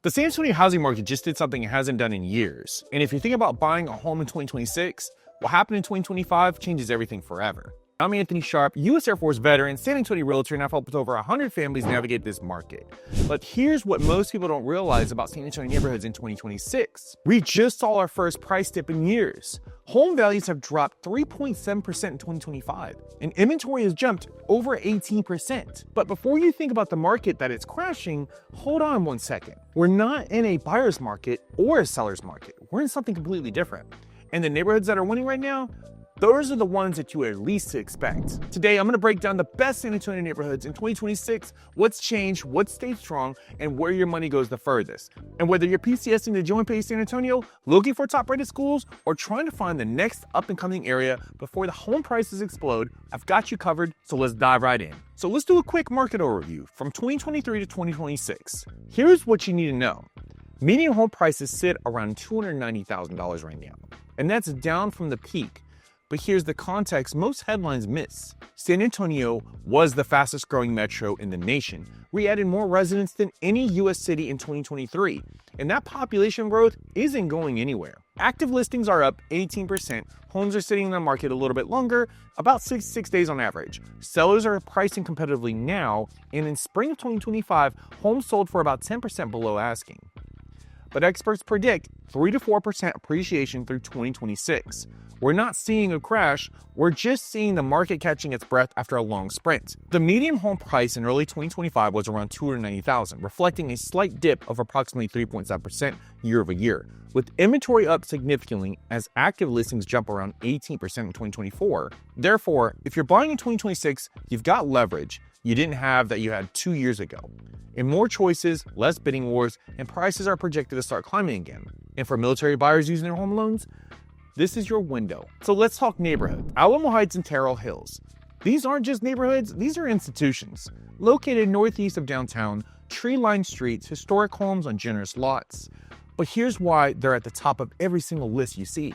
The San Antonio housing market just did something it hasn't done in years. And if you think about buying a home in 2026, what happened in 2025 changes everything forever. I'm Anthony Sharp, U.S. Air Force veteran, San Antonio realtor, and I've helped with over 100 families navigate this market. But here's what most people don't realize about San Antonio neighborhoods in 2026. We just saw our first price dip in years. Home values have dropped 3.7% in 2025, and inventory has jumped over 18%. But before you think about the market that it's crashing, hold on one second. We're not in a buyer's market or a seller's market. We're in something completely different. And the neighborhoods that are winning right now, those are the ones that you would at least expect. Today, I'm gonna break down the best San Antonio neighborhoods in 2026, what's changed, what stayed strong, and where your money goes the furthest. And whether you're PCSing to join Pay San Antonio, looking for top-rated schools, or trying to find the next up-and-coming area before the home prices explode, I've got you covered, so let's dive right in. So let's do a quick market overview from 2023 to 2026. Here's what you need to know. Median home prices sit around $290,000 right now, and that's down from the peak. But here's the context most headlines miss. San Antonio was the fastest growing metro in the nation. We added more residents than any US city in 2023, and that population growth isn't going anywhere. Active listings are up 18%. Homes are sitting in the market a little bit longer, about 6 days on average. Sellers are pricing competitively now, and in spring of 2025, homes sold for about 10% below asking. But experts predict 3 to 4% appreciation through 2026. We're not seeing a crash, we're just seeing the market catching its breath after a long sprint. The median home price in early 2025 was around $290,000, reflecting a slight dip of approximately 3.7% year over year, with inventory up significantly as active listings jump around 18% in 2024. Therefore, if you're buying in 2026, you've got leverage you didn't have that you had 2 years ago. And more choices, less bidding wars, and prices are projected to start climbing again. And for military buyers using their home loans, this is your window. So let's talk neighborhood. Alamo Heights and Terrell Hills. These aren't just neighborhoods, these are institutions. Located northeast of downtown, tree-lined streets, historic homes on generous lots. But here's why they're at the top of every single list you see.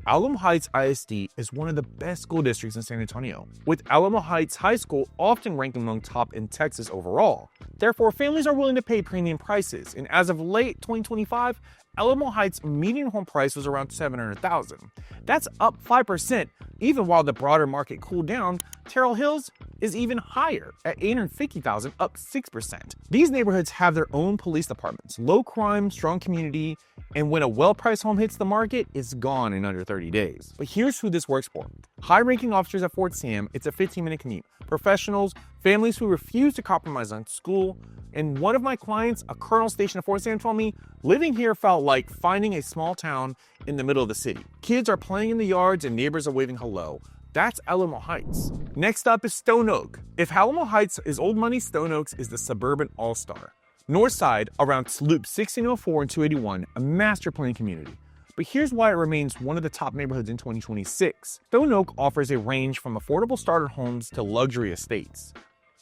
Alamo Heights ISD is one of the best school districts in San Antonio, with Alamo Heights High School often ranked among top in Texas overall. Therefore, families are willing to pay premium prices, and as of late 2025, Alamo Heights' median home price was around $700,000. That's up 5%. Even while the broader market cooled down, Terrell Hills is even higher at $850,000, up 6%. These neighborhoods have their own police departments, low crime, strong community, and when a well-priced home hits the market, it's gone in under 30 days. But here's who this works for. High-ranking officers at Fort Sam, it's a 15-minute commute. Professionals, families who refuse to compromise on school, and one of my clients, a colonel stationed at Fort Sam, told me, living here felt like finding a small town in the middle of the city. Kids are playing in the yards and neighbors are waving hello. That's Alamo Heights. Next up is Stone Oak. If Alamo Heights is old money, Stone Oaks is the suburban all-star. North side, around Loop 1604 and 281, a master plan community. But here's why it remains one of the top neighborhoods in 2026. Stone Oak offers a range from affordable starter homes to luxury estates,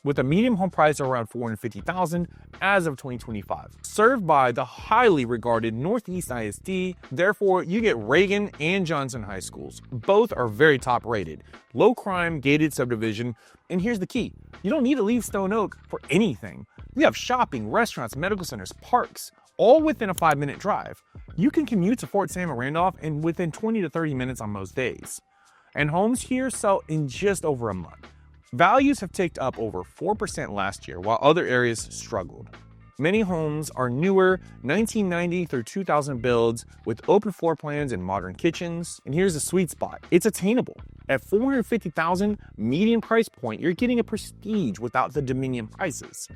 with a median home price of around $450,000 as of 2025. Served by the highly regarded Northeast ISD, therefore you get Reagan and Johnson High Schools. Both are very top rated. Low crime, gated subdivision, and here's the key. You don't need to leave Stone Oak for anything. We have shopping, restaurants, medical centers, parks, all within a 5-minute drive. You can commute to Fort Sam and Randolph in within 20 to 30 minutes on most days. And homes here sell in just over a month. Values have ticked up over 4% last year, while other areas struggled. Many homes are newer, 1990 through 2000 builds with open floor plans and modern kitchens. And here's the sweet spot. It's attainable. At $450,000 median price point, you're getting a prestige without the Dominion prices.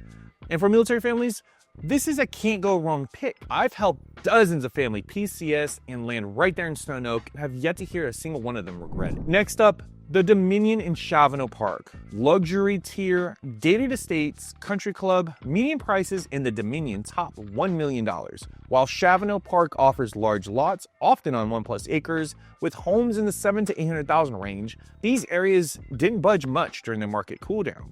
And for military families, this is a can't go wrong pick. I've helped dozens of family PCS and land right there in Stone Oak and have yet to hear a single one of them regret it. Next up, the Dominion in Chavano Park. Luxury tier, gated estates, country club, median prices in the Dominion top $1 million, while Chavano Park offers large lots, often on 1+ acres, with homes in the $700,000 to $800,000 range. These areas didn't budge much during the market cool down.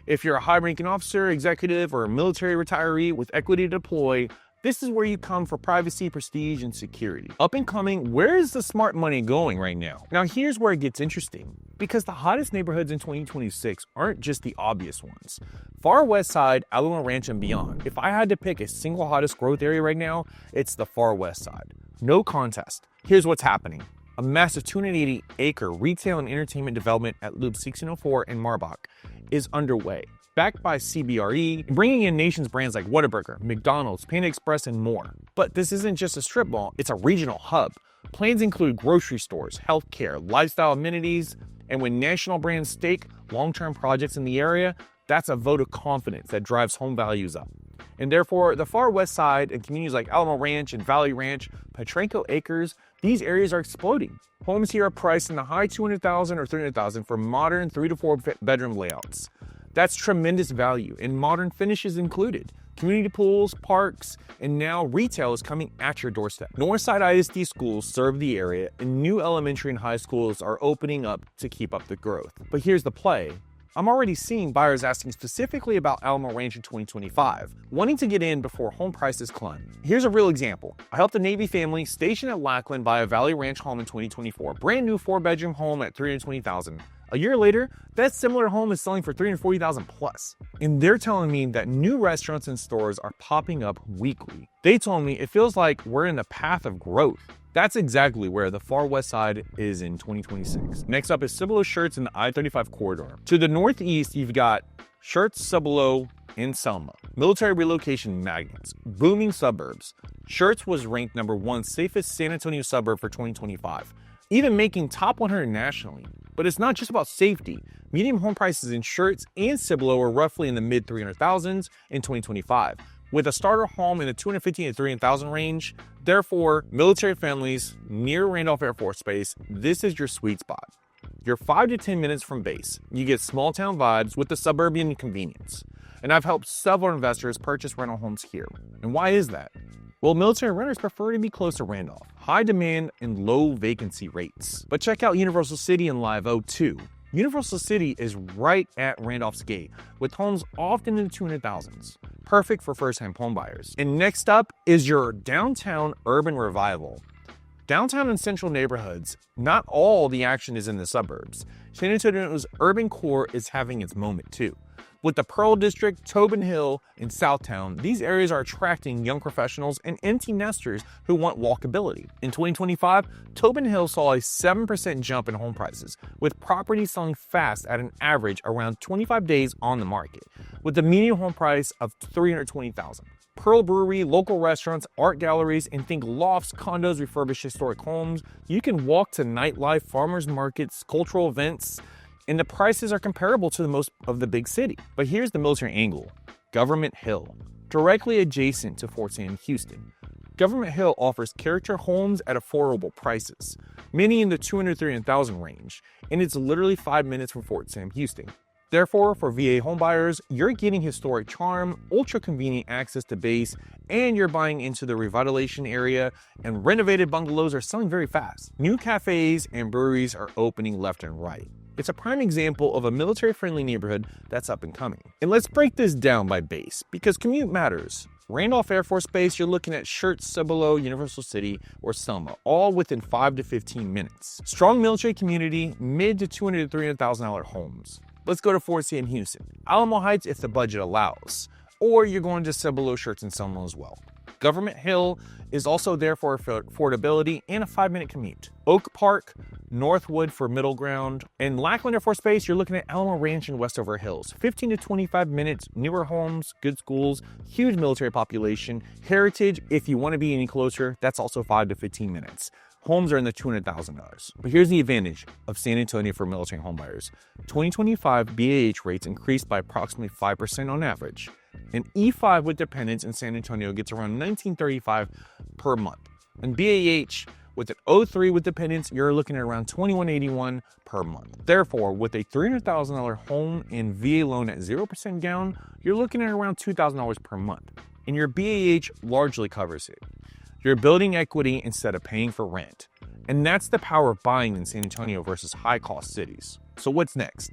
If you're a high-ranking officer, executive, or a military retiree with equity to deploy, This is where you come for privacy, prestige, and security. Up and coming, where is the smart money going right now? Now here's where it gets interesting, because the hottest neighborhoods in 2026 aren't just the obvious ones. Far West Side, Alamo Ranch, and beyond. If I had to pick a single hottest growth area right now, it's the Far West Side. No contest. Here's what's happening. A massive 280-acre retail and entertainment development at Loop 1604 in Marbach is underway, backed by CBRE, bringing in nation's brands like Whataburger, McDonald's, Panda Express, and more. But this isn't just a strip mall, it's a regional hub. Plans include grocery stores, healthcare, lifestyle amenities, and when national brands stake long-term projects in the area, that's a vote of confidence that drives home values up. And therefore, the Far West Side and communities like Alamo Ranch and Valley Ranch, Petranco Acres, these areas are exploding. Homes here are priced in the high $200,000 or $300,000 for modern 3 to 4 bedroom layouts. That's tremendous value, and modern finishes included. Community pools, parks, and now retail is coming at your doorstep. Northside ISD schools serve the area, and new elementary and high schools are opening up to keep up the growth. But here's the play. I'm already seeing buyers asking specifically about Alamo Ranch in 2025, wanting to get in before home prices climb. Here's a real example. I helped a Navy family stationed at Lackland buy a Valley Ranch home in 2024, brand new 4-bedroom home at $320,000. A year later, that similar home is selling for $340,000 plus. And they're telling me that new restaurants and stores are popping up weekly. They told me it feels like we're in the path of growth. That's exactly where the Far West Side is in 2026. Next up is Cibolo, Schertz, and the I-35 corridor. To the northeast, you've got Schertz, Cibolo, and Selma. Military relocation magnets, booming suburbs. Schertz was ranked number 1 safest San Antonio suburb for 2025, even making top 100 nationally. But it's not just about safety. Median home prices in Schertz and Cibolo are roughly in the mid $300,000s in 2025, with a starter home in the $215,000 to $300,000 range. Therefore, military families near Randolph Air Force Base, this is your sweet spot. You're 5 to 10 minutes from base. You get small town vibes with the suburban convenience. And I've helped several investors purchase rental homes here. And why is that? Well, military renters prefer to be close to Randolph. High demand and low vacancy rates. But check out Universal City and Live Oak too. Universal City is right at Randolph's gate, with homes often in the $200,000s. Perfect for first-time homebuyers. And next up is your downtown urban revival. Downtown and central neighborhoods, not all the action is in the suburbs. San Antonio's urban core is having its moment too. With the Pearl District, Tobin Hill, and Southtown, these areas are attracting young professionals and empty nesters who want walkability. In 2025, Tobin Hill saw a 7% jump in home prices, with properties selling fast at an average around 25 days on the market, with the median home price of $320,000. Pearl Brewery, local restaurants, art galleries, and think lofts, condos, refurbished historic homes. You can walk to nightlife, farmers markets, cultural events, and the prices are comparable to most of the big city. But here's the military angle. Government Hill, directly adjacent to Fort Sam Houston. Government Hill offers character homes at affordable prices, many in the $230,000 range, and it's literally 5 minutes from Fort Sam Houston. Therefore, for VA homebuyers, you're getting historic charm, ultra-convenient access to base, and you're buying into the revitalization area, and renovated bungalows are selling very fast. New cafes and breweries are opening left and right. It's a prime example of a military-friendly neighborhood that's up and coming. And let's break this down by base, because commute matters. Randolph Air Force Base, you're looking at Schertz, Cibolo, Universal City, or Selma, all within 5 to 15 minutes. Strong military community, mid to $200,000 to $300,000 homes. Let's go to Fort Sam Houston. Alamo Heights if the budget allows, or you're going to Cibolo, Schertz, and Selma as well. Government Hill is also there for affordability and a 5-minute commute. Oak Park, Northwood for middle ground, and Lackland Air Force Base, you're looking at Alamo Ranch and Westover Hills. 15 to 25 minutes, newer homes, good schools, huge military population. Heritage, if you want to be any closer, that's also 5 to 15 minutes. Homes are in the $200,000. But here's the advantage of San Antonio for military homebuyers. 2025 BAH rates increased by approximately 5% on average. An E5 with dependents in San Antonio gets around $1935 per month. And BAH with an O3 with dependents, you're looking at around $2181 per month. Therefore, with a $300,000 home and VA loan at 0% down, you're looking at around $2,000 per month. And your BAH largely covers it. You're building equity instead of paying for rent. And that's the power of buying in San Antonio versus high-cost cities. So what's next?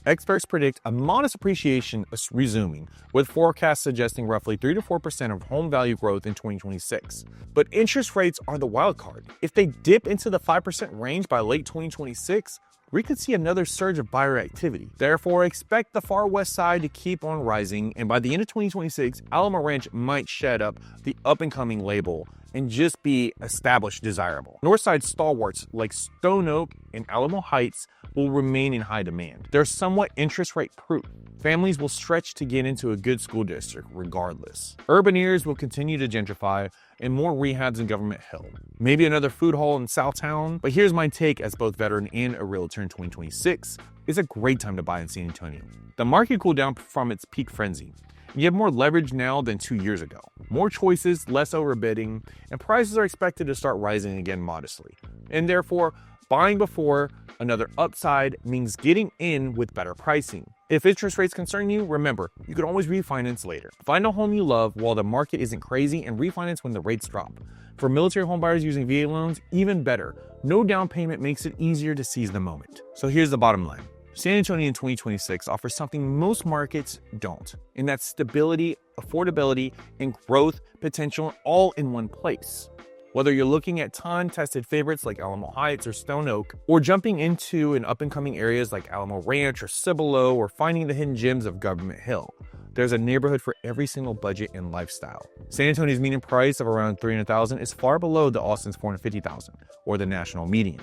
Experts predict a modest appreciation is resuming, with forecasts suggesting roughly 3 to 4% of home value growth in 2026. But interest rates are the wild card. If they dip into the 5% range by late 2026, we could see another surge of buyer activity. Therefore, expect the far west side to keep on rising, and by the end of 2026, Alamo Ranch might shed up the up-and-coming label and just be established desirable. Northside stalwarts like Stone Oak and Alamo Heights will remain in high demand. They're somewhat interest rate proof. Families will stretch to get into a good school district regardless. Urban areas will continue to gentrify and more rehabs in Government Hill. Maybe another food hall in Southtown, but here's my take as both veteran and a realtor in 2026. It's a great time to buy in San Antonio. The market cooled down from its peak frenzy. You have more leverage now than 2 years ago. More choices, less overbidding, and prices are expected to start rising again modestly. And therefore, buying before another upside means getting in with better pricing. If interest rates concern you, remember, you can always refinance later. Find a home you love while the market isn't crazy and refinance when the rates drop. For military homebuyers using VA loans, even better. No down payment makes it easier to seize the moment. So here's the bottom line. San Antonio in 2026 offers something most markets don't, and that's stability, affordability, and growth potential all in one place. Whether you're looking at time-tested favorites like Alamo Heights or Stone Oak, or jumping into an up-and-coming areas like Alamo Ranch or Cibolo, or finding the hidden gems of Government Hill, there's a neighborhood for every single budget and lifestyle. San Antonio's median price of around $300,000 is far below the Austin's $450,000, or the national median.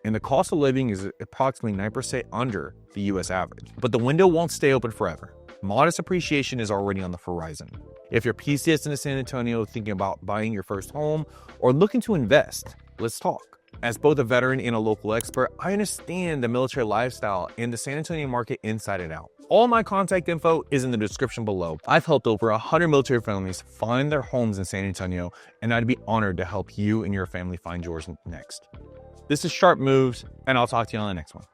And the cost of living is approximately 9% under the US average. But the window won't stay open forever. Modest appreciation is already on the horizon. If you're PCS in San Antonio thinking about buying your first home or looking to invest, let's talk. As both a veteran and a local expert, I understand the military lifestyle and the San Antonio market inside and out. All my contact info is in the description below. I've helped over 100 military families find their homes in San Antonio, and I'd be honored to help you and your family find yours next. This is Sharp Moves, and I'll talk to you on the next one.